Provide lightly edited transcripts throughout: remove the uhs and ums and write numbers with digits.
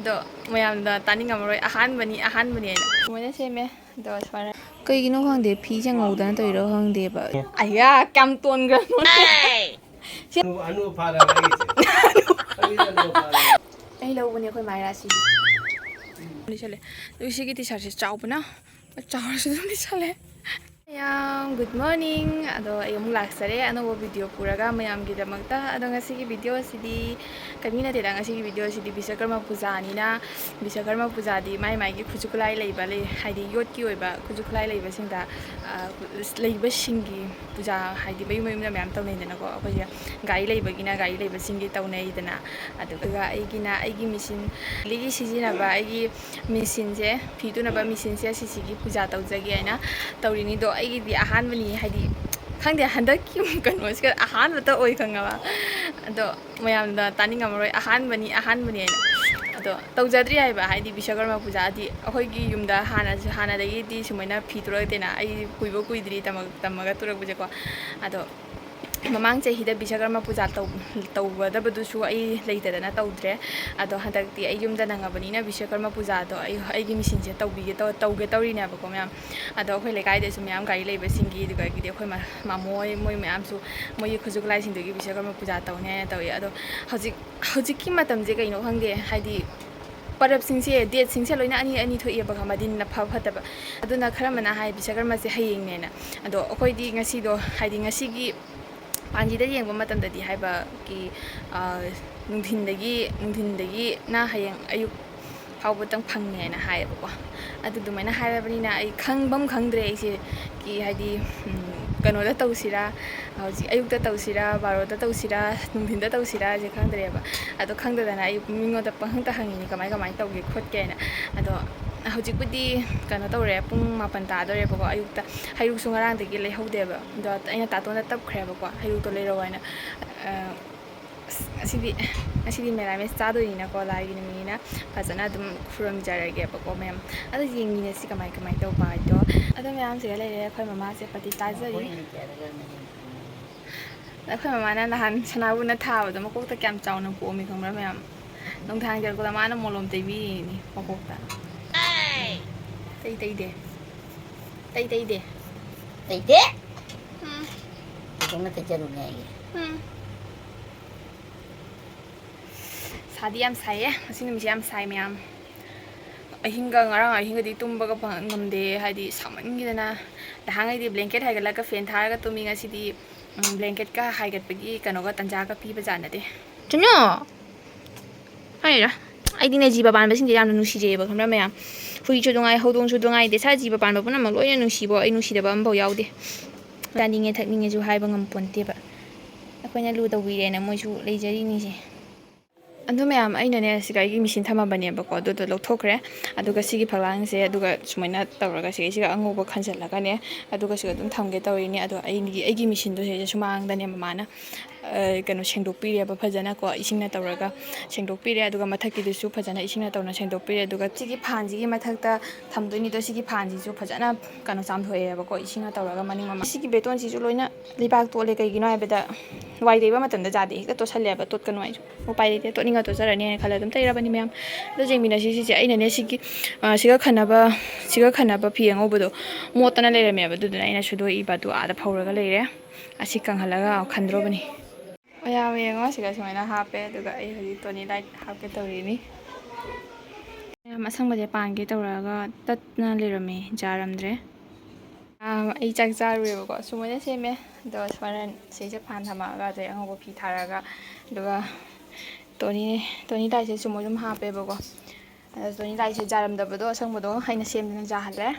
ꯑꯗꯣ ꯃꯌꯥꯝꯅ ꯇꯥꯅꯤꯡꯉꯝꯃꯔꯣꯏ ꯑꯍꯥꯟꯕꯅꯤ ꯑꯍꯥꯟꯕꯅꯤ ꯍꯥꯏꯅ ꯁꯨꯃꯥꯏꯅ ꯁꯦꯝꯃꯦ ꯑꯗꯣ ꯁꯨꯃꯥꯏꯅ ꯀꯩꯒꯤꯅꯣ ꯈꯪꯗꯦ ꯐꯤꯁꯦ ꯉꯧꯗꯅ ꯇꯧꯔꯤꯔꯣ ꯈꯪꯗꯦꯕ ꯑꯌꯥ ꯀꯌꯥꯝ ꯇꯣꯟꯈ꯭ꯔꯅꯣ ꯑꯩ ꯂꯧꯕꯅꯦ ꯑꯩꯈꯣꯏ ꯃꯥꯏꯔꯥ ꯁꯤꯗꯤ ꯑꯗꯨ ꯁꯤꯒꯤ ꯇꯤ ꯁꯥꯔꯠꯁꯦ ꯆꯥꯎꯕꯅ ꯆꯥꯎꯔꯁꯨ ꯑꯗꯨꯝ ꯂꯤꯠꯁꯜꯂꯦ ꯃꯌꯥꯝ ꯒꯨꯗ ꯃꯣꯔꯅꯤꯡ ꯑꯗꯣ ꯑꯩ ꯑꯃꯨꯛ ꯂꯥꯛꯆꯔꯦ ꯑꯅꯧꯕ ꯚꯤꯗꯤꯑꯣ ꯄꯨꯔꯒ ꯃꯌꯥꯝꯒꯤꯗꯃꯛꯇ ꯑꯗꯣ ꯉꯁꯤꯒꯤ ꯚꯤꯗꯤꯑꯣꯁꯤꯗꯤ ꯀꯔꯤ ꯅꯠꯇꯦꯗ ꯉꯁꯤꯒꯤ ꯚꯤꯗꯤꯑꯣꯁꯤꯗꯤ ꯕꯤꯁꯀꯔꯃ ꯄꯨꯖꯥꯅꯤꯅ ꯕꯤꯁꯀꯔꯃ ꯄꯨꯖꯥꯗꯤ ꯃꯥꯏ ꯃꯥꯏꯒꯤ ꯈꯨꯠꯁꯨ ꯈꯨꯠꯂꯥꯏ ꯂꯩꯕ ꯍꯥꯏꯗꯤ ꯌꯣꯠꯀꯤ ꯑꯣꯏꯕ ꯈꯨꯠꯁꯨ ꯈꯨꯠꯂꯥꯏ ꯂꯩꯕꯁꯤꯡꯗ ꯂꯩꯕꯁꯤꯡꯒꯤ ꯄꯨꯖꯥ ꯍꯥꯏꯗꯤ ꯃꯌꯨꯝ ꯃꯌꯨꯝꯗ ꯃꯌꯥꯝ ꯇꯧꯅꯩꯗꯅꯀꯣ ꯑꯩꯈꯣꯏꯁꯦ ꯒꯥꯔꯤ ꯂꯩꯕꯒꯤꯅ ꯒꯥꯔꯤ ꯂꯩꯕꯁꯤꯡꯒꯤ ꯇꯧꯅꯩꯗꯅ ꯑꯗꯨꯒ ꯑꯩꯒꯤꯅ ꯑꯩꯒꯤ ꯃꯦꯆꯤꯟ ꯂꯤꯒꯤ ꯁꯤꯖꯤꯟꯅꯕ ꯑꯩꯒꯤ ꯃꯦꯆꯤꯟꯁꯦ ꯐꯤ ꯇꯨꯅꯕ ꯃꯦꯆꯤꯟꯁꯦ ꯁꯤꯁꯤꯒꯤ ꯄꯨꯖꯥ ꯇꯧꯖꯒꯦ ꯍꯥꯏꯅ ꯇꯧꯔꯤꯅꯤꯗꯣ ꯑꯩꯒꯤꯗꯤ ꯑꯍꯥꯟꯕꯅꯤ ꯍꯥꯏꯗꯤ ꯈꯪꯗꯦ ꯍꯟꯗꯛꯀꯤ ꯀꯩꯅꯣꯁꯤꯒ ꯑꯍꯥꯟꯕꯇ ꯑꯣꯏ ꯈꯪꯉꯕ ꯑꯗꯣ ꯃꯌꯥꯝꯅ ꯇꯥꯅꯤꯡꯉꯝꯃꯔꯣꯏ ꯑꯍꯥꯟꯕꯅꯤ ꯍꯥꯏꯅ ꯑꯗꯣ ꯇꯧꯖꯗ꯭ꯔꯤ ꯍꯥꯏꯕ ꯍꯥꯏꯗꯤ ꯕꯤꯁꯀꯔꯃ ꯄꯨꯖꯥꯗꯤ ꯑꯩꯈꯣꯏꯒꯤ ꯌꯨꯝꯗ ꯍꯥꯟꯅꯗꯒꯤꯗꯤ ꯁꯨꯃꯥꯏꯅ ꯐꯤ ꯇꯨꯔꯛꯇꯦꯅ ꯑꯩ ꯀꯨꯏꯗ꯭ꯔꯤ ꯇꯝꯃꯒ ꯇꯨꯔꯛꯄꯁꯦꯀꯣ ꯑꯗꯣ ꯃꯃꯥꯡ ꯆꯍꯤꯗ ꯕꯤꯁꯀꯔꯃ ꯄꯨꯖꯥ ꯇꯧꯒꯗꯕꯗꯨꯁꯨ ꯑꯩ ꯂꯩꯇꯗꯅ ꯇꯧꯗ꯭ꯔꯦ ꯑꯗꯣ ꯍꯟꯗꯛꯇꯤ ꯑꯩ ꯌꯨꯝꯗ ꯅꯪꯉꯕꯅꯤನ ꯕꯤꯁꯀꯔꯃ ꯄꯨꯖꯥꯗꯣ ꯑꯩꯒꯤ ꯃꯦꯆꯤꯟꯁꯦ ꯇꯧꯒꯦ ꯇꯧꯔꯤꯅꯦꯕꯀꯣ ꯃꯌꯥꯝ ꯑꯗꯣ ꯑꯩꯈꯣꯏ ꯂꯩꯀꯥꯏꯗꯁꯨ ꯃꯌꯥꯝ ꯒꯥꯔꯤ ꯂꯩꯕꯁꯤꯡꯒꯤ ꯑꯗꯨꯗꯒꯤꯗꯤ ꯑꯩꯈꯣꯏ ꯃꯥꯃꯣ ꯃꯣꯏ ꯃꯌꯥꯝꯁꯨ ꯃꯣꯏꯒꯤ ꯈꯨꯠꯁꯨ ꯈꯨꯠꯂꯥꯏꯁꯤꯡꯗꯨꯒꯤ ꯕꯤꯁꯀꯔꯃ ꯄꯨꯖꯥ ꯇꯧꯅꯤ ꯍꯥꯏꯅ ꯇꯧꯏ ꯑꯗꯣ ꯍꯧꯖꯤꯛꯀꯤ ꯃꯇꯝꯁꯦ ꯀꯩꯅꯣ ꯈꯪꯗꯦ ꯍꯥꯏꯗꯤ ꯄꯔꯕꯁꯤꯡꯁꯦ ꯗꯦꯠꯁꯤꯡꯁꯦ ꯂꯣꯏꯅ ꯑꯅꯤ ꯊꯣꯛꯑꯦꯕ ꯈꯪꯕꯗꯤꯟꯅ ꯐꯠꯇꯕ ꯑꯗꯨꯅ ꯈꯔ ꯑꯃꯅ ꯍꯥꯏ ꯕꯤꯁꯀꯔꯃꯁꯦ ꯍꯌꯦꯡꯅꯦꯅ ꯑꯗꯣ ꯑꯩꯈꯣꯏꯗꯤ ꯉꯁꯤꯗꯣ ꯍꯥꯏꯗꯤ ꯉꯁꯤꯒꯤ ꯄꯥꯟꯖꯤꯗ ꯌꯦꯡꯕ ꯃꯇꯝꯗꯗꯤ ꯍꯥꯏꯕꯒꯤ ꯅꯨꯡꯊꯤꯟꯗꯒꯤꯅ ꯍꯌꯦꯡ ꯑꯌꯨꯛ ꯐꯥꯎꯕꯇꯪ ꯐꯪꯉꯦ ꯍꯥꯏꯅ ꯍꯥꯏꯌꯦꯕꯀꯣ ꯑꯗꯨꯃꯥꯏꯅ ꯍꯥꯏꯔꯕꯅꯤꯅ ꯑꯩ ꯈꯪꯐꯝ ꯈꯪꯗ꯭ꯔꯦ ꯑꯩꯁꯦ ꯍꯥꯏꯗꯤ ꯀꯩꯅꯣꯗ ꯇꯧꯁꯤꯔꯥ ꯍꯧꯖꯤꯛ ꯑꯌꯨꯛꯇ ꯇꯧꯁꯤꯔꯥ ꯕꯥꯔꯣꯗ ꯇꯧꯁꯤꯔꯥ ꯅꯨꯡꯊꯤꯟꯗ ꯇꯧꯁꯤꯔꯥ ꯍꯥꯏꯁꯦ ꯈꯪꯗ꯭ꯔꯦꯕ ꯑꯗꯣ ꯈꯪꯗꯗꯅ ꯑꯩ ꯃꯤꯉꯣꯟꯗ ꯄꯪꯍꯪꯇ ꯍꯪꯉꯤꯅꯤ ꯀꯃꯥꯏꯅ ꯇꯧꯒꯦ ꯈꯣꯠꯀꯦ ꯍꯥꯏꯅ ꯑꯗꯣ ꯍꯧꯖꯤꯛꯄꯨꯗꯤ ꯀꯩꯅꯣ ꯇꯧꯔꯦ ꯄꯨꯡ 7 ꯇꯥꯗꯣꯔꯦꯕꯀꯣ ꯑꯌꯨꯛꯇ ꯍꯩꯔꯨꯛꯁꯨ ꯉꯔꯥꯡꯗꯒꯤ ꯂꯩꯍꯧꯗꯦꯕ ꯑꯗꯣ ꯑꯩꯅ ꯇꯥꯇꯣꯟꯗ ꯇꯞꯈ꯭ꯔꯦꯕꯀꯣ ꯍꯩꯔꯨꯛꯇꯣ ꯂꯩꯔꯧ ꯍꯥꯏꯅ ꯉꯁꯤꯗꯤ ꯃꯦꯔꯥꯃꯦꯁ ꯆꯥꯗꯣꯏꯅꯤꯅꯀꯣ ꯂꯥꯏꯒꯤ ꯅꯨꯃꯤꯠꯅꯤꯅ ꯐꯖꯅ ꯑꯗꯨꯝ ꯈꯨꯔꯨꯝꯖꯔꯒꯦꯕꯀꯣ ꯃꯌꯥꯝ ꯑꯗꯣ ꯌꯦꯡꯃꯤꯟꯅꯁꯤ ꯀꯃꯥꯏ ꯇꯧꯕ ꯍꯥꯏꯗꯣ ꯑꯗꯣ ꯃꯌꯥꯝꯁꯤꯒ ꯂꯩꯔꯦ ꯑꯩꯈꯣꯏ ꯃꯃꯥꯁꯦ ꯄꯇꯤ ꯇꯥꯖꯔꯤ ꯑꯩꯈꯣꯏ ꯃꯃꯥꯅ ꯅꯍꯥꯟ ꯁꯅꯥꯕꯨꯟꯅ ꯊꯥꯕꯗꯣ ꯃꯀꯣꯛꯇ ꯀꯌꯥꯝ ꯆꯥꯎꯅ ꯄꯣꯛꯑꯝꯃꯤ ꯈꯪꯕ꯭ꯔꯥ ꯃꯌꯥꯝ ꯅꯨꯡꯗꯥꯡ ꯌꯧꯔꯛꯄꯗ ꯃꯥꯅ ꯃꯣꯂꯣꯝ ꯇꯩꯕꯤꯔꯤꯅꯤ ꯃꯀꯣꯛꯇ ꯇꯩꯗꯦ ꯁꯥꯗꯤ ꯌꯥꯝ ꯁꯥꯏꯌꯦ ꯉꯁꯤ ꯅꯨꯃꯤꯠꯁꯦ ꯌꯥꯝ ꯁꯥꯏ ꯃꯌꯥꯝ ꯉꯔꯥꯡ ꯑꯍꯤꯡꯒꯗꯤ ꯇꯨꯝꯕꯒ ꯉꯝꯗꯦ ꯍꯥꯏꯗꯤ ꯁꯥꯃꯟꯈꯤꯗꯅ ꯅꯍꯥꯟꯉꯩꯗꯤ ꯕ꯭ꯂꯦꯡꯀꯦꯠ ꯍꯥꯏꯒꯠꯂꯒ ꯐꯦꯟ ꯊꯥꯔꯒ ꯇꯨꯝꯃꯤ ꯉꯁꯤꯗꯤ ꯕ꯭ꯂꯦꯡꯀꯦꯠꯀ ꯍꯥꯏꯒꯠꯄꯒꯤ ꯀꯩꯅꯣꯒ ꯇꯟꯖꯥꯒ ꯄꯤꯕ ꯖꯥꯠ ꯆꯨꯅꯣ ꯍꯥꯏꯔ ꯑꯩꯗꯤꯅꯦ ꯖꯤꯕ ꯄꯥꯟꯕꯁꯤꯡꯁꯦ ꯌꯥꯝꯅ ꯅꯨꯡꯁꯤꯖꯩꯑꯕ ꯈꯪꯕ꯭ꯔꯥ ꯃꯌꯥꯝ ꯍꯨꯏꯁꯨ ꯅꯨꯡꯉꯥꯏ ꯍꯧꯗꯣꯡꯁꯨ ꯅꯨꯡꯉꯥꯏ ꯁꯥ ꯖꯤꯕ ꯄꯥꯟꯕ ꯄꯨꯝꯅꯃꯛ ꯂꯣꯏꯅ ꯅꯨꯡꯁꯤꯕꯣ ꯑꯩ ꯅꯨꯡꯁꯤꯗꯕ ꯑꯃꯐꯥꯎ ꯌꯥꯎꯗꯦ ꯆꯥꯅꯤꯡꯉꯦ ꯊꯛꯅꯤꯡꯉꯦꯁꯨ ꯍꯥꯏꯕ ꯉꯝꯄꯣꯟꯇꯦꯕ ꯑꯩꯈꯣꯏꯅ ꯂꯨ ꯇꯧꯕꯤꯔꯦꯅ ꯃꯣꯏꯁꯨ ꯂꯩꯖꯔꯤꯅꯤꯁꯦ ꯑꯗꯨ ꯃꯌꯥꯝ ꯑꯩꯅꯅꯦ ꯁꯤꯒ ꯑꯩꯒꯤ ꯃꯦꯆꯤꯟ ꯊꯝꯃꯕꯅꯦꯕꯀꯣ ꯑꯗꯨꯗꯣ ꯂꯧꯊꯣꯛꯈ꯭ꯔꯦ ꯑꯗꯨꯒ ꯁꯤꯒꯤ ꯐꯛꯂꯥꯡꯁꯦ ꯑꯗꯨꯒ ꯁꯨꯃꯥꯏꯅ ꯇꯧꯔꯒ ꯁꯤꯒ ꯑꯉꯧꯕ ꯈꯟꯖꯜꯂꯒꯅꯦ ꯑꯗꯨꯒ ꯁꯤꯒ ꯑꯗꯨꯝ ꯊꯝꯒꯦ ꯇꯧꯔꯤꯅꯤ ꯑꯗꯣ ꯑꯩꯒꯤ ꯃꯦꯆꯤꯟꯗꯣ ꯁꯤꯁꯦ ꯁꯨꯃꯥꯡꯗꯅꯦ ꯃꯃꯥꯅ ꯀꯩꯅꯣ ꯁꯦꯡꯗꯣꯛꯄꯤꯔꯦꯕ ꯐꯖꯅꯀꯣ ꯏꯁꯤꯡꯅ ꯇꯧꯔꯒ ꯁꯦꯡꯗꯣꯛꯄꯤꯔꯦ ꯑꯗꯨꯒ ꯃꯊꯛꯀꯤꯗꯨꯁꯨ ꯐꯖꯅ ꯏꯁꯤꯡꯅ ꯇꯧꯅ ꯁꯦꯡꯗꯣꯛꯄꯤꯔꯦ ꯑꯗꯨꯒ ꯁꯤꯒꯤ ꯐꯥꯟꯁꯤꯒꯤ ꯃꯊꯛꯇ ꯊꯝꯗꯣꯏꯅꯤꯗꯣ ꯁꯤꯒꯤ ꯐꯥꯟꯁꯤꯁꯨ ꯐꯖꯅ ꯀꯩꯅꯣ ꯆꯥꯝꯊꯣꯛꯑꯦꯕꯀꯣ ꯏꯁꯤꯡꯅ ꯇꯧꯔꯒ ꯃꯅꯤꯡ ꯃꯃꯥꯡ ꯁꯤꯒꯤ ꯕꯦꯇꯣꯟꯁꯤꯁꯨ ꯂꯣꯏꯅ ꯂꯩꯕꯥꯛ ꯇꯣꯠꯂꯦ ꯀꯩꯒꯤꯅꯣ ꯍꯥꯏꯕꯗ ꯋꯥꯏ ꯇꯩꯕ ꯃꯇꯝꯗ ꯖꯥꯗꯦ ꯍꯦꯛꯇ ꯇꯣꯠꯁꯜꯂꯦꯕ ꯇꯣꯠꯀꯅꯨ ꯍꯥꯏꯁꯨ ꯎꯄꯥꯏ ꯂꯩꯇꯦ ꯇꯣꯠꯅꯤꯡꯉ ꯇꯣꯠꯆꯔꯅꯤ ꯍꯥꯏꯅ ꯈꯜꯂ ꯑꯗꯨꯝ ꯇꯩꯔꯕꯅꯤ ꯃꯌꯥꯝ ꯑꯗꯣ ꯌꯦꯡꯃꯤꯟꯅꯁꯤ ꯁꯤꯁꯦ ꯑꯩꯅꯅꯦ ꯁꯤꯒ ꯈꯟꯅꯕ ꯐꯤ ꯑꯉꯧꯕꯗꯣ ꯃꯣꯠꯇꯅ ꯂꯩꯔꯝꯃꯦꯕ ꯑꯗꯨꯗꯨꯅ ꯑꯩꯅ ꯁꯨꯗꯣꯛꯏꯕ ꯑꯗꯨ ꯑꯥꯗ ꯐꯧꯔꯒ ꯂꯩꯔꯦ ꯑꯁꯤ ꯀꯪꯍꯜꯂꯒ ꯈꯟꯗ꯭ꯔꯣꯕꯅꯤ ꯃꯌꯥꯝ ꯌꯦꯡꯉꯣ ꯁꯤꯒ ꯁꯨꯃꯥꯏꯅ ꯍꯥꯞꯄꯦ ꯑꯗꯨꯒ ꯑꯩ ꯍꯧꯖꯤꯛ ꯇꯣꯅꯤ ꯂꯥꯏꯠ ꯍꯥꯞꯀꯦ ꯇꯧꯔꯤꯅꯤ ꯃꯌꯥꯝ ꯑꯁꯪꯕꯁꯦ ꯄꯥꯟꯒꯦ ꯇꯧꯔꯒ ꯇꯠꯅ ꯂꯩꯔꯝꯃꯦ ꯌꯥꯔꯝꯗ꯭ꯔꯦ ꯑꯩ ꯆꯥꯛ ꯆꯥꯔꯨꯔꯦꯕꯀꯣ ꯁꯨꯃꯥꯏꯅ ꯁꯦꯝꯃꯦ ꯑꯗꯣ ꯁꯨꯃꯥꯏꯅ ꯁꯤꯁꯦ ꯐꯥꯟ ꯊꯝꯃꯛꯑꯒ ꯑꯗꯩ ꯑꯉꯧꯕ ꯐꯤ ꯊꯥꯔꯒ ꯑꯗꯨꯒ ꯇꯣꯅꯤ ꯂꯥꯏꯠꯁꯦ ꯁꯨꯝ ꯑꯗꯨꯝ ꯍꯥꯞꯄꯦꯕꯀꯣ ꯑꯗꯣ ꯇꯣꯅꯤ ꯂꯥꯏꯠꯁꯦ ꯖꯥꯔꯝꯗꯕꯗꯣ ꯑꯁꯪꯕꯗꯣ ꯑꯩꯅ ꯁꯦꯝꯗꯅ ꯖꯥꯍꯜꯂꯦ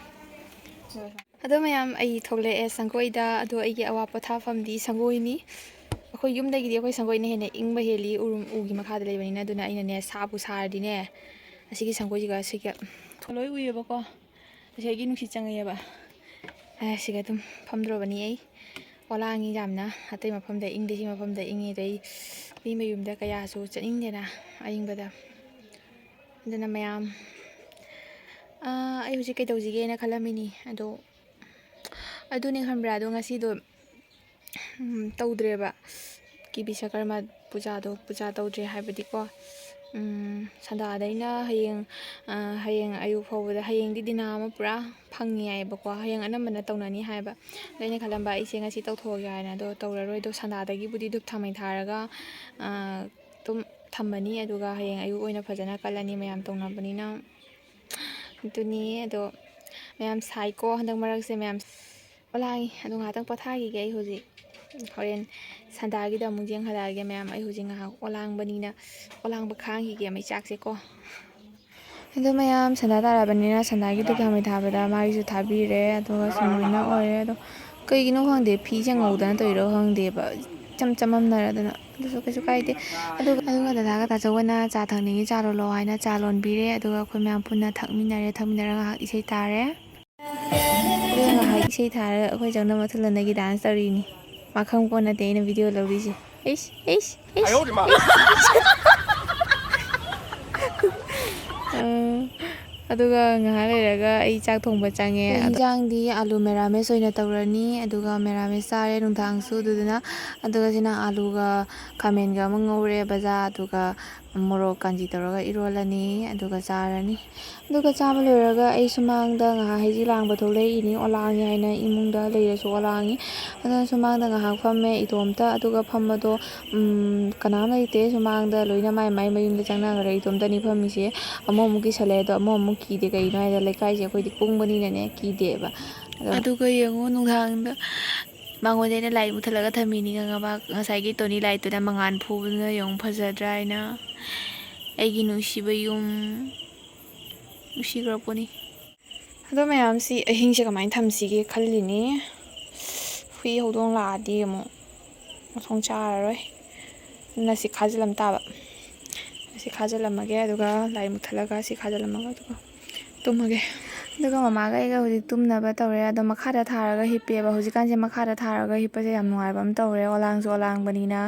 ꯑꯗꯣ ꯃꯌꯥꯝ ꯑꯩ ꯊꯣꯛꯂꯛꯑꯦ ꯁꯪꯒꯣꯏꯗ ꯑꯗꯣ ꯑꯩꯒꯤ ꯑꯋꯥ ꯄꯣꯊꯥꯐꯝꯗꯤ ꯁꯪꯒꯣꯏꯅꯤ ꯑꯩꯈꯣꯏ ꯌꯨꯝꯗꯒꯤꯗꯤ ꯑꯩꯈꯣꯏ ꯁꯪꯒꯣꯏꯅ ꯍꯦꯟꯅ ꯏꯪꯕ ꯍꯦꯜꯂꯤ ꯎꯒꯤ ꯃꯈꯥꯗ ꯂꯩꯕꯅꯤꯅ ꯑꯗꯨꯅ ꯑꯩꯅꯅꯦ ꯁꯥꯕꯨ ꯁꯥꯔꯗꯤꯅꯦ ꯑꯁꯤꯒꯤ ꯁꯪꯒꯣꯏꯁꯤꯒ ꯂꯣꯏ ꯎꯏꯌꯦꯕꯀꯣ ꯑꯁꯤ ꯑꯩꯒꯤ ꯅꯨꯡꯁꯤꯠ ꯆꯪꯉꯛꯑꯦꯕ ꯁꯤꯒ ꯑꯗꯨꯝ ꯐꯝꯗ꯭ꯔꯣꯕꯅꯤ ꯑꯩ ꯋꯥꯂꯥꯡꯉꯤ ꯌꯥꯝꯅ ꯑꯇꯩ ꯃꯐꯝꯗ ꯏꯪꯗꯦ ꯁꯤ ꯃꯐꯝꯗ ꯏꯪꯉꯤ ꯑꯗꯩ ꯃꯤ ꯃꯌꯨꯝꯗ ꯀꯌꯥꯁꯨ ꯆꯠꯅꯤꯡꯗꯦꯅ ꯑꯏꯪꯕꯗ ꯑꯗꯨꯅ ꯃꯌꯥꯝ ꯑꯩ ꯍꯧꯖꯤꯛ ꯀꯩꯗꯧꯁꯤꯒꯦꯅ ꯈꯜꯂꯝꯃꯤꯅꯤ ꯑꯗꯣ ꯑꯗꯨꯅꯦ ꯈꯟꯕ꯭ꯔꯥ ꯑꯗꯣ ꯉꯁꯤꯗꯣ ꯇꯧꯗ꯭ꯔꯦꯕ ꯕꯤꯁꯀꯔꯃ ꯄꯨꯖꯥ ꯇꯧꯗ꯭ꯔꯦ ꯍꯥꯏꯕꯗꯤꯀꯣ ꯁꯟꯗꯥꯗꯩꯅ ꯍꯌꯦꯡ ꯑꯌꯨꯛ ꯐꯥꯎꯕꯗ ꯍꯌꯦꯡꯗꯤ ꯗꯤꯅꯥ ꯑꯃ ꯄꯨꯔꯥ ꯐꯪꯉꯤ ꯍꯥꯏꯌꯦꯕꯀꯣ ꯍꯌꯦꯡ ꯑꯅꯝꯕꯅ ꯇꯧꯅꯅꯤ ꯍꯥꯏꯕ ꯑꯗꯣ ꯑꯩꯅ ꯈꯜꯂꯝꯕ ꯑꯩꯁꯦ ꯉꯁꯤ ꯇꯧꯊꯣꯛꯑꯒꯦ ꯍꯥꯏꯅ ꯑꯗꯣ ꯇꯧꯔꯔꯣꯏ ꯑꯗꯣ ꯁꯟꯗꯥꯗꯒꯤꯕꯨꯗꯤ ꯙꯨꯞ ꯊꯥꯎꯃꯩ ꯊꯥꯔꯒ ꯊꯝꯃꯅꯤ ꯑꯗꯨꯒ ꯍꯌꯦꯡ ꯑꯌꯨꯛ ꯑꯣꯏꯅ ꯐꯖꯅ ꯀꯜꯂꯅꯤ ꯃꯌꯥꯝ ꯇꯧꯅꯕꯅꯤꯅ ꯑꯗꯨꯅꯤ ꯑꯗꯣ ꯃꯌꯥꯝ ꯁꯥꯏꯀꯣ ꯍꯟꯗꯛ ꯃꯔꯛꯁꯦ ꯃꯌꯥꯝ ꯂꯥꯡꯉꯤ ꯑꯗꯣ ꯉꯥꯏꯍꯥꯛꯇꯪ ꯄꯣꯊꯥꯈꯤꯒꯦ ꯑꯩ ꯍꯧꯖꯤꯛ ꯍꯣꯔꯦꯟ ꯁꯟꯗꯥꯒꯤꯗ ꯑꯃꯨꯛ ꯌꯦꯡꯍꯜꯂꯛꯑꯒꯦ ꯃꯌꯥꯝ ꯑꯩ ꯍꯧꯖꯤꯛ ꯉꯥꯏꯍꯥꯛ ꯑꯣꯂꯥꯡꯕꯅꯤꯅ ꯑꯣꯂꯥꯡꯕ ꯈꯥꯡꯈꯤꯒꯦ ꯃꯩꯆꯥꯛꯁꯦꯀꯣ ꯑꯗꯣ ꯃꯌꯥꯝ ꯁꯟꯗꯥ ꯇꯥꯔꯕꯅꯤꯅ ꯁꯟꯗꯥꯒꯤ ꯙꯨꯞ ꯊꯥꯎꯃꯩ ꯊꯥꯕꯗ ꯃꯥꯒꯤꯁꯨ ꯊꯥꯕꯤꯔꯦ ꯑꯗꯨꯒ ꯁꯨꯃꯥꯏꯅ ꯑꯣꯏꯔꯦ ꯑꯗꯣ ꯀꯩꯒꯤꯅꯣ ꯈꯪꯗꯦ ꯐꯤꯁꯦ ꯉꯧꯗꯅ ꯇꯧꯔꯤꯔꯣ ꯈꯪꯗꯦꯕ ꯏꯆꯝ ꯆꯃꯝꯅꯔꯗꯅ ꯑꯗꯨꯁꯨ ꯀꯩꯁꯨ ꯀꯥꯏꯗꯦ ꯑꯗꯨꯒ ꯗꯗꯥꯒ ꯇꯥꯆꯧꯒꯅ ꯆꯥ ꯊꯛꯅꯤꯡꯉꯤ ꯆꯥ ꯂꯣꯜꯂꯣ ꯍꯥꯏꯅ ꯆꯥ ꯂꯣꯟꯕꯤꯔꯦ ꯑꯗꯨꯒ ꯑꯩꯈꯣꯏ ꯃꯌꯥꯝ ꯄꯨꯟꯅ ꯊꯛꯃꯤꯟꯅꯔꯒ ꯉꯥꯏꯍꯥꯛ ꯏꯁꯩ ꯇꯥꯔꯦ ꯑꯗꯨꯒ ꯉꯥꯏꯍꯥꯛ ꯏꯁꯩ ꯊꯥꯔꯒ ꯑꯩꯈꯣꯏ ꯆꯪꯅ ꯃꯊꯜꯂꯣꯟꯗꯒꯤ ꯗꯥꯟꯁ ꯇꯧꯔꯤꯅꯤ ꯃꯥ ꯈꯪꯄꯣꯠ ꯅꯠꯇꯦ ꯑꯩꯅ ꯚꯤꯗꯤꯑꯣ ꯂꯧꯔꯤꯁꯦ ꯑꯗꯨꯒ ꯉꯥꯏꯍꯥꯛ ꯂꯩꯔꯒ ꯑꯩ ꯆꯥꯛ ꯊꯣꯡꯕ ꯆꯪꯉꯦ ꯏꯟꯖꯥꯡꯗꯤ ꯑꯥꯂꯨ ꯃꯦꯔꯥꯃꯦꯁ ꯑꯣꯏꯅ ꯇꯧꯔꯅꯤ ꯑꯗꯨꯒ ꯃꯦꯔꯥꯃꯦꯁ ꯆꯥꯔꯦ ꯅꯨꯡꯗꯥꯡꯁꯨ ꯑꯗꯨꯗꯨꯅ ꯑꯗꯨꯒ ꯁꯤꯅ ꯑꯥꯂꯨꯒ ꯈꯥꯃꯦꯟꯒ ꯑꯃ ꯉꯧꯔꯦ ꯕꯖꯥ ꯑꯗꯨꯒ ꯃꯣꯔꯣꯛ ꯀꯥꯟꯖꯤ ꯇꯧꯔꯒ ꯏꯔꯣꯜꯂꯅꯤ ꯑꯗꯨꯒ ꯆꯥꯔꯅꯤ ꯑꯗꯨꯒ ꯆꯥꯕ ꯂꯣꯏꯔꯒ ꯑꯩ ꯁꯨꯃꯥꯡꯗ ꯉꯥꯏꯍꯥꯛ ꯍꯩꯖꯤ ꯂꯥꯡꯕ ꯊꯣꯛꯂꯛꯏꯅꯤ ꯑꯣꯂꯥꯡꯉꯦ ꯍꯥꯏꯅ ꯏꯃꯨꯡꯗ ꯂꯩꯔꯁꯨ ꯑꯣꯂꯥꯡꯉꯤ ꯑꯗꯨꯅ ꯁꯨꯃꯥꯡꯗ ꯉꯥꯏꯍꯥꯛ ꯐꯝꯃꯦ ꯏꯇꯣꯝꯇ ꯑꯗꯨꯒ ꯐꯝꯕꯗꯣ ꯀꯅꯥꯝ ꯂꯩꯇꯦ ꯁꯨꯃꯥꯡꯗ ꯂꯣꯏꯅ ꯃꯥꯏ ꯃꯌꯨꯝꯗ ꯆꯪꯅꯈ꯭ꯔꯦ ꯏꯇꯣꯝꯇꯅꯤ ꯐꯝꯃꯤꯁꯦ ꯑꯃꯨꯛ ꯀꯤꯁꯜꯂꯛꯑꯦ ꯑꯗꯣ ꯑꯃꯨꯛ ꯀꯤꯗꯦ ꯀꯩꯒꯤꯅꯣ ꯍꯥꯏꯗ ꯂꯩꯀꯥꯏꯁꯦ ꯑꯩꯈꯣꯏꯗꯤ ꯀꯨꯡꯕꯅꯤꯅꯅꯦ ꯀꯤꯗꯦꯕ ꯑꯗꯨꯒ ꯌꯦꯡꯉꯣ ꯅꯨꯡꯗꯥꯡꯗ ꯃꯉꯣꯟꯗ ꯑꯩꯅ ꯂꯥꯏꯠ ꯃꯨꯠꯊꯠꯂꯒ ꯊꯝꯃꯤꯅꯤ ꯈꯪꯉꯕ ꯉꯁꯥꯏꯒꯤ ꯇꯣꯅꯤ ꯂꯥꯏꯠꯇꯨꯅ ꯃꯉꯥꯜ ꯐꯨꯕꯗꯨꯅ ꯌꯦꯡꯉꯣ ꯐꯖꯗ꯭ꯔꯥ ꯍꯥꯏꯅ ꯑꯩꯒꯤ ꯅꯨꯡꯁꯤꯕ ꯌꯨꯝ ꯅꯨꯡꯁꯤꯈ꯭ꯔꯄꯣꯠꯅꯤ ꯑꯗꯣ ꯃꯌꯥꯝꯁꯤ ꯑꯍꯤꯡꯁꯦ ꯀꯃꯥꯏꯅ ꯊꯝꯁꯤꯒꯦ ꯈꯜꯂꯤꯅꯤ ꯍꯨꯏ ꯍꯧꯗꯣꯡ ꯂꯥꯛꯑꯗꯤ ꯑꯃꯨꯛ ꯃꯊꯣꯡ ꯆꯥꯔꯔꯣꯏ ꯑꯗꯨꯅ ꯁꯤ ꯈꯥꯖꯤꯜꯂꯝ ꯇꯥꯕ ꯁꯤ ꯈꯥꯖꯤꯜꯂꯝꯃꯒꯦ ꯑꯗꯨꯒ ꯂꯥꯏꯠ ꯃꯨꯠꯊꯠꯂꯒ ꯁꯤ ꯈꯥꯖꯤꯜꯂꯝꯃꯒ ꯑꯗꯨꯒ ꯇꯨꯝꯃꯒꯦ ꯑꯗꯨꯒ ꯃꯃꯥꯒ ꯑꯩꯒ ꯍꯧꯖꯤꯛ ꯇꯨꯝꯅꯕ ꯇꯧꯔꯦ ꯑꯗꯣ ꯃꯈꯥꯗ ꯊꯥꯔꯒ ꯍꯤꯞꯄꯦꯕ ꯍꯧꯖꯤꯛꯀꯥꯟꯁꯦ ꯃꯈꯥꯗ ꯊꯥꯔꯒ ꯍꯤꯞꯄꯁꯦ ꯌꯥꯝ ꯅꯨꯡꯉꯥꯏꯕ ꯑꯃ ꯇꯧꯔꯦ ꯑꯣꯂꯥꯡꯁꯨ ꯑꯣꯂꯥꯡꯕꯅꯤꯅ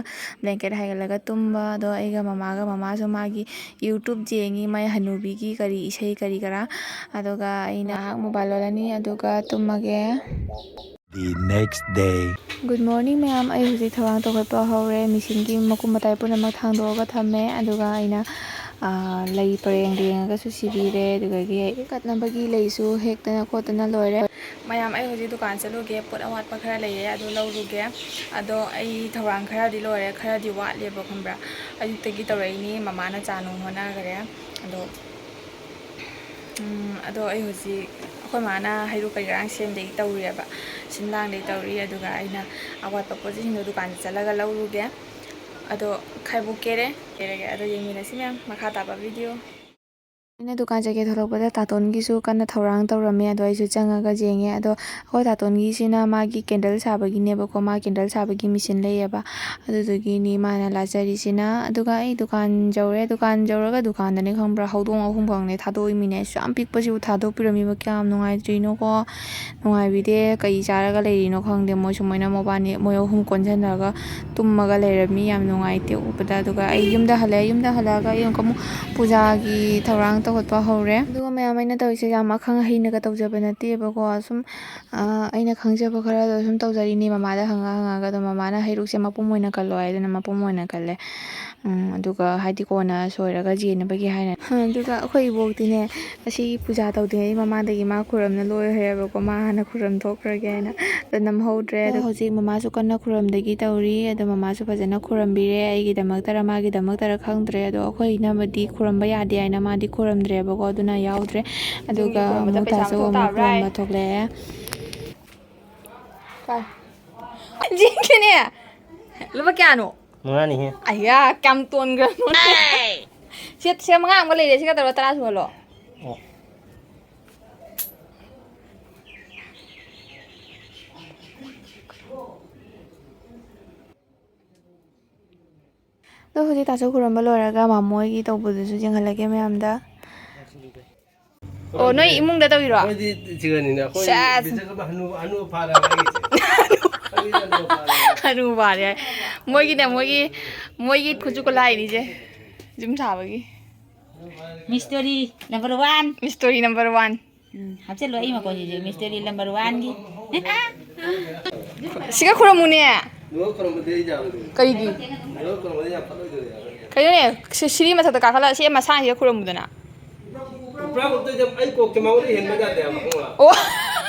ꯕ꯭ꯂꯦꯡꯀꯦꯠ ꯍꯥꯏꯒꯠꯂꯒ ꯇꯨꯝꯕ ꯑꯗꯣ ꯑꯩꯒ ꯃꯃꯥꯁꯨ ꯃꯥꯒꯤ ꯌꯨꯇꯨꯕ ꯌꯦꯡꯉꯤ ꯃꯥꯏ ꯍꯅꯨꯕꯤꯒꯤ ꯀꯔꯤ ꯏꯁꯩ ꯀꯔꯤ ꯀꯔꯥ ꯑꯗꯨꯒ ꯑꯩꯅ ꯉꯥꯏꯍꯥꯛ ꯃꯣꯕꯥꯏꯜ ꯂꯣꯜꯂꯅꯤ ꯑꯗꯨꯒ ꯇꯨꯝꯃꯒꯦ The next day. Good morning ꯃꯌꯥꯝ ꯑꯩ ꯍꯧꯖꯤꯛ ꯊꯧꯔꯥꯡ ꯇꯧꯈꯠꯄ ꯍꯧꯔꯦ ꯃꯦꯆꯤꯟꯒꯤ ꯃꯀꯨꯞ ꯃꯇꯥꯏ ꯄꯨꯝꯅꯃꯛ ꯊꯥꯡꯗꯣꯛꯑꯒ ꯊꯝꯃꯦ ꯑꯗꯨꯒ ꯑꯩꯅ ꯂꯩ ꯄꯔꯦꯡ ꯌꯦꯡꯉꯒꯁꯨ ꯁꯤꯕꯤꯔꯦ ꯑꯗꯨꯗꯒꯤ ꯀꯠꯅꯕꯒꯤ ꯂꯩꯁꯨ ꯍꯦꯛꯇꯅ ꯈꯣꯠꯇꯅ ꯂꯣꯏꯔꯦ ꯃꯌꯥꯝ ꯑꯩ ꯍꯧꯖꯤꯛ ꯗꯨꯀꯥꯟ ꯆꯠꯂꯨꯒꯦ ꯄꯣꯠ ꯑꯋꯥꯠꯄ ꯈꯔ ꯂꯩꯔꯦ ꯑꯗꯨ ꯂꯧꯔꯨꯒꯦ ꯑꯗꯣ ꯑꯩ ꯊꯧꯔꯥꯡ ꯈꯔꯗꯤ ꯂꯣꯏꯔꯦ ꯈꯔꯗꯤ ꯋꯥꯠꯂꯦꯕ ꯈꯪꯕ꯭ꯔꯥ ꯑꯌꯨꯛꯇꯒꯤ ꯇꯧꯔꯛꯏꯅꯤ ꯃꯃꯥꯅ ꯆꯥ ꯅꯨꯡ ꯍꯣꯠꯅꯈꯔꯦ ꯑꯗꯣ ꯑꯩ ꯍꯧꯖꯤꯛ ꯑꯩꯈꯣꯏ ꯃꯥꯅ ꯍꯩꯔꯨꯛ ꯀꯩꯀꯥꯡ ꯁꯦꯝꯗꯒꯤ ꯇꯧꯔꯤꯑꯕ ꯁꯤꯟꯂꯥꯡꯗꯒꯤ ꯇꯧꯔꯤ ꯑꯗꯨꯒ ꯑꯩꯅ ꯑꯋꯥꯠꯄ ꯄꯣꯠꯆꯩꯁꯤꯡꯗꯣ ꯗꯨꯀꯥꯟꯗ ꯆꯠꯂꯒ ꯂꯧꯔꯨꯒꯦ ꯑꯗꯣ ꯈꯥꯏꯕꯣꯛꯀꯦꯔꯦ ꯑꯗꯣ ꯌꯦꯡꯃꯤꯟꯅꯁꯤ ꯃꯌꯥꯝ ꯃꯈꯥ ꯇꯥꯕ ꯚꯤꯗꯤꯑꯣ ꯑꯩꯅ ꯗꯨꯀꯥꯟ ꯆꯠꯀꯦ ꯊꯣꯛꯂꯛꯄꯗ ꯇꯥꯇꯣꯟꯒꯤꯁꯨ ꯀꯟꯅ ꯊꯧꯔꯥꯡ ꯇꯧꯔꯝꯃꯦ ꯑꯗꯣ ꯑꯩꯁꯨ ꯆꯪꯉꯒ ꯌꯦꯡꯉꯦ ꯑꯗꯣ ꯑꯩꯈꯣꯏ ꯇꯥꯇꯣꯟꯒꯤꯁꯤꯅ ꯃꯥꯒꯤ ꯀꯦꯟꯗꯜ ꯁꯥꯕꯒꯤꯅꯦꯕꯀꯣ ꯃꯥ ꯀꯦꯟꯗꯜ ꯁꯥꯕꯒꯤ ꯃꯦꯆꯤꯟ ꯂꯩꯌꯦꯕ ꯑꯗꯨꯗꯨꯒꯤꯅꯤ ꯃꯥꯅ ꯂꯥꯠꯆꯔꯤꯁꯤꯅ ꯑꯗꯨꯒ ꯑꯩ ꯗꯨꯀꯥꯟ ꯌꯧꯔꯒ ꯗꯨꯀꯥꯟꯗꯅꯦ ꯈꯪꯕ꯭ꯔꯥ ꯍꯧꯗꯣꯡ 3 ꯈꯛꯅꯦ ꯊꯥꯗꯣꯛꯏꯃꯤꯅꯦ ꯌꯥꯝ ꯄꯤꯛꯄꯁꯤꯕꯨ ꯊꯥꯗꯣꯛꯄꯤꯔꯝꯃꯤꯕ ꯀꯌꯥꯝ ꯅꯨꯡꯉꯥꯏꯇ꯭ꯔꯤꯅꯣꯀꯣ ꯅꯨꯡꯉꯥꯏꯕꯤꯗꯦ ꯀꯩ ꯆꯥꯔꯒ ꯂꯩꯔꯤꯅꯣ ꯈꯪꯗꯦ ꯃꯣꯏ ꯃꯣꯏ 3 ꯀꯣꯟꯁꯤꯟꯅꯔꯒ ꯇꯨꯝꯃꯒ ꯂꯩꯔꯝꯃꯤ ꯌꯥꯝ ꯅꯨꯡꯉꯥꯏꯇꯦ ꯎꯕꯗ ꯑꯗꯨꯒ ꯑꯩ ꯌꯨꯝꯗ ꯍꯜꯂꯛꯑꯒ ꯑꯩ ꯑꯃꯨꯛ ꯄꯨꯖꯥꯒꯤ ꯊꯧꯔꯥꯡ ꯇꯧꯈꯠꯄ ꯍꯧꯔꯦ ꯑꯗꯨꯒ ꯃꯌꯥꯝ ꯑꯩꯅ ꯇꯧꯔꯤꯁꯦ ꯌꯥꯝ ꯑꯈꯪ ꯑꯍꯩꯅꯒ ꯇꯧꯖꯕ ꯅꯠꯇꯦꯕꯀꯣ ꯁꯨꯝ ꯑꯩꯅ ꯈꯪꯖꯕ ꯈꯔꯗꯣ ꯁꯨꯝ ꯇꯧꯖꯔꯤꯅꯤ ꯃꯃꯥꯗ ꯍꯪꯉꯒ ꯑꯗꯣ ꯃꯃꯥꯅ ꯍꯩꯔꯨꯛꯁꯦ ꯃꯄꯨꯝ ꯑꯣꯏꯅ ꯀꯜꯂꯣ ꯍꯥꯏꯗꯅ ꯃꯄꯨꯝ ꯑꯣꯏꯅ ꯀꯜꯂꯦ ꯑꯗꯨꯒ ꯍꯥꯏꯗꯤ ꯀꯣꯟꯅ ꯁꯣꯏꯔꯒ ꯌꯦꯟꯅꯕꯒꯤ ꯍꯥꯏꯅ ꯑꯗꯨꯒ ꯑꯩꯈꯣꯏ ꯏꯕꯣꯛꯇꯤꯅꯦ ꯑꯁꯤꯒꯤ ꯄꯨꯖꯥ ꯇꯧꯗ꯭ꯔꯤꯉꯩ ꯃꯃꯥꯗꯒꯤ ꯃꯥ ꯈꯨꯔꯝꯅ ꯂꯣꯏꯈ꯭ꯔꯦꯕꯀꯣ ꯃꯥ ꯍꯥꯟꯅ ꯈꯨꯔꯝ ꯊꯣꯛꯈ꯭ꯔꯒꯦ ꯍꯥꯏꯅ ꯑꯗꯣ ꯅꯝꯍꯧꯗ꯭ꯔꯦ ꯑꯗꯣ ꯍꯧꯖꯤꯛ ꯃꯃꯥꯁꯨ ꯀꯟꯅ ꯈꯨꯔꯝꯗꯒꯤ ꯇꯧꯔꯤ ꯑꯗꯣ ꯃꯃꯥꯁꯨ ꯐꯖꯅ ꯈꯨꯔꯝꯕꯤꯔꯦ ꯑꯩꯒꯤꯗꯃꯛꯇꯔ ꯃꯥꯒꯤꯗꯃꯛꯇꯔ ꯈꯪꯗ꯭ꯔꯦ ꯑꯗꯣ ꯑꯩꯈꯣꯏ ꯏꯅꯝꯃꯗꯤ ꯈꯨꯔꯝꯕ ꯌꯥꯗꯦ ꯍꯥꯏꯅ ꯃꯥꯗꯤ ꯈꯨꯔꯝꯗ꯭ꯔꯦꯕꯀꯣ ꯑꯗꯨꯅ ꯌꯥꯎꯗ꯭ꯔꯦ ꯑꯗꯨꯒ ꯑꯃꯨꯛ ꯇꯥꯁꯨ ꯑꯃꯨꯛ ꯈꯨꯔꯝꯕ ꯊꯣꯛꯂꯛꯑꯦ ꯖꯤꯡꯀꯤꯅꯦ ꯂꯨꯄꯥ ꯀꯌꯥꯅꯣ ꯃꯉꯥꯅꯤꯍꯦ ꯑయ్ꯌꯥ ꯀꯌꯥꯝ ꯇꯣꯟꯈ꯭ꯔꯅꯣ ꯁꯤ 5 ꯑꯃꯒ ꯂꯩꯔꯦ ꯁꯤꯒ ꯇꯧꯔꯒ 10 ꯁꯨꯍꯜꯂꯣ ꯑꯣ ꯑꯗꯣ ꯍꯧꯖꯤꯛ ꯇꯥꯁꯨ ꯈꯨꯔꯝꯕ ꯂꯣꯏꯔꯒ ꯃꯥꯃꯣꯏꯒꯤ ꯇꯧꯕꯗꯨꯁꯨ ꯌꯦꯡꯍꯜꯂꯒꯦ ꯃꯌꯥꯝꯗ ꯑꯣ ꯅꯣꯏ ꯏꯃꯨꯡꯗ ꯇꯧꯔꯤꯔꯣ ꯑꯩꯈꯣꯏꯗꯤ ꯆꯤꯒꯅꯤꯅ ꯑꯩꯈꯣꯏ ꯕꯤꯖꯒꯕ ꯍꯅꯨ ꯐꯥꯔꯕ ꯑꯩꯒꯤꯁꯦ ꯍꯅꯨꯕꯥꯔꯦ ꯃꯣꯏꯒꯤꯅꯦ ꯃꯣꯏꯒꯤ ꯈꯨꯠꯁꯨ ꯈꯨꯠꯂꯥꯏꯅꯤꯁꯦ ꯌꯨꯝ ꯁꯥꯕꯒꯤ ꯃꯤꯁꯇꯔꯤ ꯅꯝꯕꯔ 1 ꯃꯤꯁꯇꯣꯔꯤ ꯅꯝꯕꯔ 1 ꯍꯥꯞꯆꯤꯜꯂꯣ ꯑꯩ ꯃꯈꯣꯟꯁꯤꯁꯨ ꯃꯤꯁꯇꯔꯤ ꯅꯝꯕꯔ 1ꯒꯤ siga khuramuне ꯅꯨꯡ ꯈꯨꯔꯨꯝꯕꯗꯤ ꯑꯩ ꯌꯥꯝꯗꯦ karigi ꯅꯨꯡ ꯈꯨꯔꯨꯝꯕꯗꯤ ꯌꯥꯝ ꯐꯠꯂꯣꯏꯗꯣꯏꯅꯦ ꯀꯩꯅꯣꯅꯦ ꯁꯤꯔꯤ ꯃꯊꯛꯇ ꯀꯥꯈꯠꯂ ꯁꯤ ꯃꯁꯥꯁꯤꯒ ꯈꯨꯔꯝꯃꯨꯗꯅ ꯄꯨꯔꯥ ꯎꯛꯇꯣꯏꯗ ꯑꯩ ꯀꯣꯛꯀꯤ ꯃꯉꯣꯟꯗ ꯍꯦꯟꯕ ꯌꯥꯗꯦꯕ ꯈꯪꯕ꯭ꯔꯥ ꯑꯣ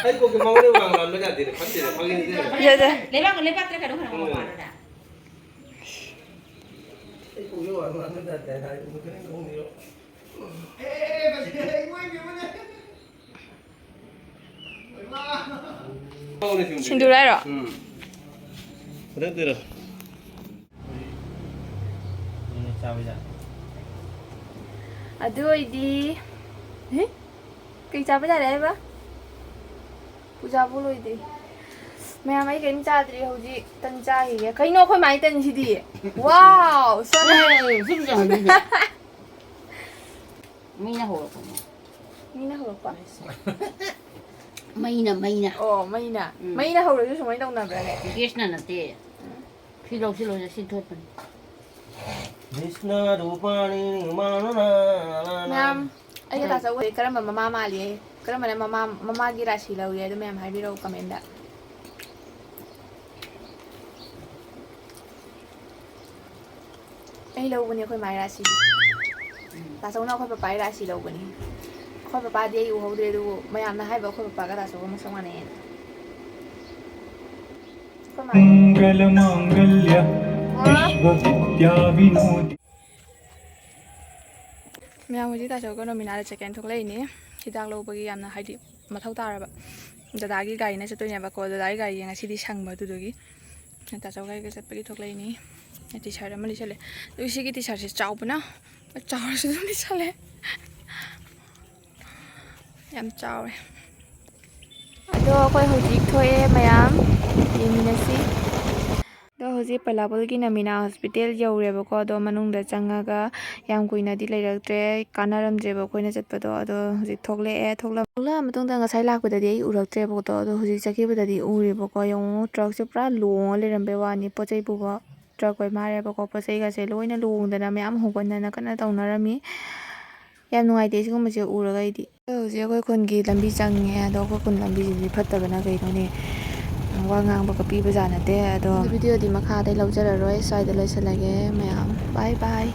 ꯑꯩ ꯀꯣꯛꯀꯤ ꯃꯉꯣꯟꯗ ꯋꯥꯡ ꯂꯥꯟꯕ ꯌꯥꯗꯦ ꯐꯠꯇꯦ ꯐꯪꯉꯤꯅꯦ Lepas tu kan orang apa ada. ꯑꯩ ꯀꯣꯛꯀꯤ ꯋꯥꯡ ꯂꯥꯟꯕ ꯌꯥꯗꯦ ꯍꯥꯏ ꯀꯔꯤ ꯈꯪꯗꯦꯕ ꯁꯤꯡꯖꯨ ꯍꯥꯏꯔꯣ 그래도 짜보자. ꯑꯗꯨ ꯑꯣꯏꯗꯤ ꯀꯩ ꯆꯥꯕ ꯌꯥꯔꯦ ꯍꯥꯏꯕ ꯄꯨꯖꯥꯕꯨ ꯂꯣꯏꯗꯦ ꯃꯌꯥꯝ ꯑꯩ ꯀꯩꯝ ꯆꯥꯗ꯭ꯔꯤ ꯍꯧꯖꯤꯛ ꯇꯟ ꯆꯥꯈꯤꯒꯦ ꯀꯩꯅꯣ ꯑꯩꯈꯣꯏ ꯃꯥꯏ ꯇꯟꯁꯤꯗꯤ ꯋꯥꯎ Mina hol ko. ꯃꯤꯅ ꯍꯧꯔꯛꯄ Maina. ꯑꯣ ꯃꯩꯅ ꯍꯧꯔꯁꯨ ꯁꯨꯃꯥꯏꯅ ꯇꯧꯅꯕ꯭ꯔꯥꯅꯦ Gas na nate. Silo sa sintot pa. Krishna rupani manana. ꯃꯌꯥꯝ ꯑꯩꯒ ꯇꯥꯆꯧ ꯀꯔꯝꯕ ꯃꯃꯥ ꯃꯥꯜꯂꯤ ꯀꯔꯝꯕꯅ ꯃꯃꯥꯒꯤ ꯔꯥꯁꯤ ꯂꯧꯏ ꯑꯗꯨ ꯃꯌꯥꯝ ꯍꯥꯏꯕꯤꯔꯛꯎ ꯀꯃꯦꯟꯗ ꯑꯩ ꯂꯧꯕꯅꯤ ꯑꯩꯈꯣꯏ ꯃꯥꯏ ꯔꯥꯁꯤ ꯇꯥꯆꯧꯅ ꯑꯩꯈꯣꯏ ꯄꯄꯥꯒꯤ ꯔꯥꯁꯤ ꯂꯧꯕꯅꯤ ꯑꯩꯈꯣꯏ ꯄꯄꯥꯗꯤ ꯑꯩ ꯎꯍꯧꯗ꯭ꯔꯦ ꯑꯗꯨꯕꯨ ꯃꯌꯥꯝꯅ ꯍꯥꯏꯕ ꯑꯩꯈꯣꯏ ꯄꯄꯥꯒ ꯇꯥꯆꯧꯒ ꯃꯁꯛ ꯃꯥꯟꯅꯩꯌꯦꯅ मंगल मांगल्य विश्व विद्या विनोद ꯃꯌꯥꯝ ꯍꯧꯖꯤꯛ ꯇꯥꯆꯧꯒ ꯅꯣꯃꯤꯅꯥꯗ ꯆꯦꯀꯦꯟ ꯊꯣꯛꯂꯛꯏꯅꯤ ꯍꯤꯗꯥꯛ ꯂꯧꯕꯒꯤ ꯌꯥꯝꯅ ꯍꯥꯏꯗꯤ ꯃꯊꯧ ꯇꯥꯔꯕ ꯗꯗꯥꯒꯤ ꯒꯥꯔꯤꯅ ꯆꯠꯇꯣꯏꯅꯦꯕꯀꯣ ꯗꯗꯥꯒꯤ ꯒꯥꯔꯤ ꯉꯁꯤꯗꯤ ꯁꯪꯕ ꯑꯗꯨꯗꯨꯒꯤ ꯇꯥꯆꯧꯒ ꯑꯩꯒ ꯆꯠꯄꯒꯤ ꯊꯣꯛꯂꯛꯏꯅꯤ ꯇꯤ ꯁꯥꯔꯠ ꯑꯃ ꯂꯤꯠꯁꯜꯂꯦ ꯑꯗꯨꯒ ꯁꯤꯒꯤ ꯇꯤ ꯁꯥꯔꯠꯁꯦ ꯆꯥꯎꯕꯅ ꯆꯥꯎꯔꯁꯨ ꯑꯗꯨꯝ ꯂꯤꯠꯁꯜꯂꯦ ꯌꯥꯝ ꯆꯥꯎꯔꯦ ꯑꯗꯣ ꯑꯩꯈꯣꯏ ꯍꯧꯖꯤꯛ ꯊꯣꯛꯑꯦ ꯃꯌꯥꯝ ꯌꯦꯡꯃꯤꯟꯅꯁꯤ ꯑꯗꯣ ꯍꯧꯖꯤꯛ ꯄꯩꯂꯥꯕꯨꯜꯒꯤ ꯅꯃꯤꯅꯥ ꯍꯣꯁꯄꯤꯇꯥꯜ ꯌꯧꯔꯦꯕꯀꯣ ꯑꯗꯣ ꯃꯅꯨꯡꯗ ꯆꯪꯉꯒ ꯌꯥꯝ ꯀꯨꯏꯅꯗꯤ ꯂꯩꯔꯛꯇ꯭ꯔꯦ ꯀꯥꯟꯅꯔꯝꯗ꯭ꯔꯦꯕ ꯑꯩꯈꯣꯏꯅ ꯆꯠꯄꯗꯣ ꯑꯗꯣ ꯍꯧꯖꯤꯛ ꯊꯣꯛꯂꯛꯑ ꯃꯇꯨꯡꯗ ꯉꯁꯥꯏ ꯂꯥꯛꯄꯗꯗꯤ ꯑꯩ ꯎꯔꯛꯇ꯭ꯔꯦꯕꯀꯣ ꯑꯗꯣ ꯍꯧꯖꯤꯛ ꯆꯠꯈꯤꯕꯗꯗꯤ ꯎꯔꯦꯕꯀꯣ ꯌꯦꯡꯉꯨ ꯇ꯭ꯔꯛꯁꯦ ꯄꯨꯔꯥ ꯂꯣꯡꯉ ꯂꯩꯔꯝꯕꯩ ꯋꯥꯅꯤ ꯄꯣꯠ ꯆꯩ ꯄꯨꯕ ꯇ꯭ꯔꯛ ꯑꯣꯏ ꯃꯥꯜꯂꯦꯕꯀꯣ ꯄꯣꯠ ꯆꯩꯒꯁꯦ ꯂꯣꯏꯅ ꯂꯣꯡꯗꯅ ꯃꯌꯥꯝ ꯍꯣꯡꯒꯠꯅꯅ ꯀꯟꯅ ꯇꯧꯅꯔꯝꯃꯤ ꯌꯥꯝ ꯅꯨꯡꯉꯥꯏꯇꯦ ꯁꯤꯒꯨꯝꯕꯁꯦ ꯎꯔꯒ ꯑꯩꯗꯤ ꯍꯧꯖꯤꯛ ꯑꯩꯈꯣꯏ ꯈꯨꯟꯒꯤ ꯂꯝꯕꯤ ꯆꯪꯉꯦ ꯑꯗꯣ ꯑꯩꯈꯣꯏ ꯈꯨꯟ ꯂꯝꯕꯤꯁꯤꯗꯤ ꯐꯠꯇꯕꯅ ꯀꯩꯅꯣꯅꯦ ꯋꯥ ꯉꯥꯡꯕꯒ ꯄꯤꯕꯖꯥꯠ ꯅꯠꯇꯦ ꯑꯗꯣ ꯚꯤꯗꯤꯑꯣꯗꯤ ꯃꯈꯥꯗꯩ ꯂꯧꯖꯔꯔꯣꯏ ꯁ꯭ꯋꯥꯏꯗ ꯂꯣꯏꯁꯤꯜꯂꯒꯦ ꯃꯌꯥꯝ ꯕꯥꯏ ꯕꯥꯏ